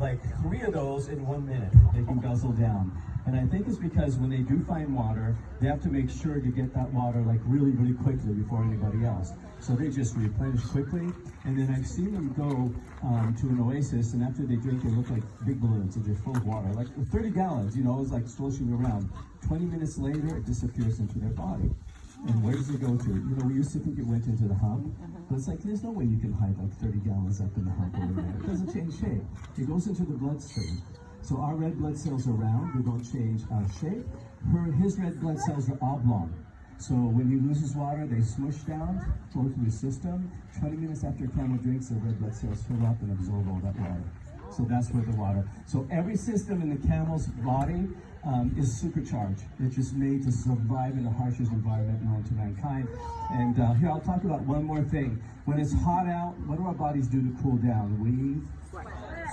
like 3 of those in 1 minute. They can guzzle down. And I think it's because when they do find water, they have to make sure to get that water like really, really quickly before anybody else. So they just replenish quickly. And then I've seen them go to an oasis, and after they drink, they look like big balloons. They're just full of water, like 30 gallons, you know, it's like sloshing around. 20 minutes later, it disappears into their body. And where does it go to? You know, we used to think it went into the hump, but it's like, there's no way you can hide like 30 gallons up in the hump over there. It doesn't change shape. It goes into the bloodstream. So our red blood cells are round, they don't change shape. His red blood cells are oblong. So when he loses water, they smush down, flow through his system. 20 minutes after a camel drinks, the red blood cells fill up and absorb all that water. So that's where the water. So every system in the camel's body is supercharged. It's just made to survive in the harshest environment known to mankind. And here, I'll talk about one more thing. When it's hot out, what do our bodies do to cool down? We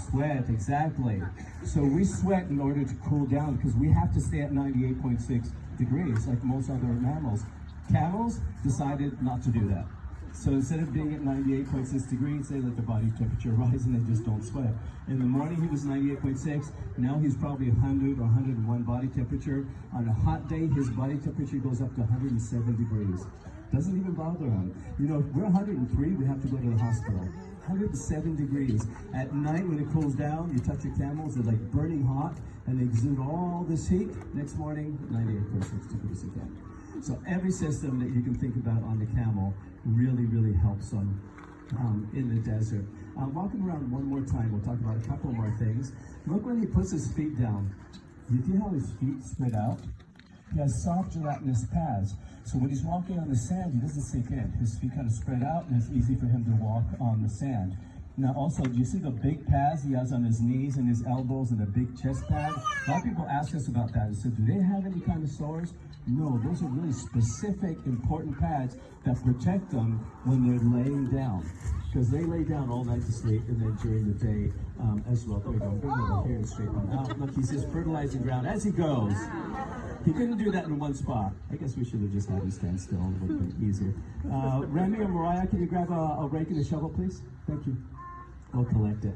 sweat, exactly. So we sweat in order to cool down because we have to stay at 98.6 degrees like most other mammals. Camels decided not to do that. So instead of being at 98.6 degrees, they let the body temperature rise and they just don't sweat. In the morning, he was 98.6. Now he's probably 100 or 101 body temperature. On a hot day, his body temperature goes up to 107 degrees. Doesn't even bother him. You know, if we're 103, we have to go to the hospital. 107 degrees. At night, when it cools down, you touch your camels, they're like burning hot, and they exude all this heat. Next morning, 98.6 degrees again. So every system that you can think about on the camel really, really helps them in the desert. Walking around one more time, we'll talk about a couple more things. Look when he puts his feet down. You see how his feet spread out? He has soft gelatinous pads. So when he's walking on the sand, he doesn't sink in. His feet kind of spread out, and it's easy for him to walk on the sand. Now also, do you see the big pads he has on his knees and his elbows and a big chest pad? A lot of people ask us about that. They said, do they have any kind of sores? No, those are really specific, important pads that protect them when they're laying down. Because they lay down all night to sleep, and then during the day as well. There we go. Bring them over here and straighten them out. Look, he says fertilizing ground as he goes. He couldn't do that in one spot. I guess we should have just had him stand still. It would have been easier. Remy or Mariah, can you grab a rake and a shovel, please? Thank you. We'll collect it.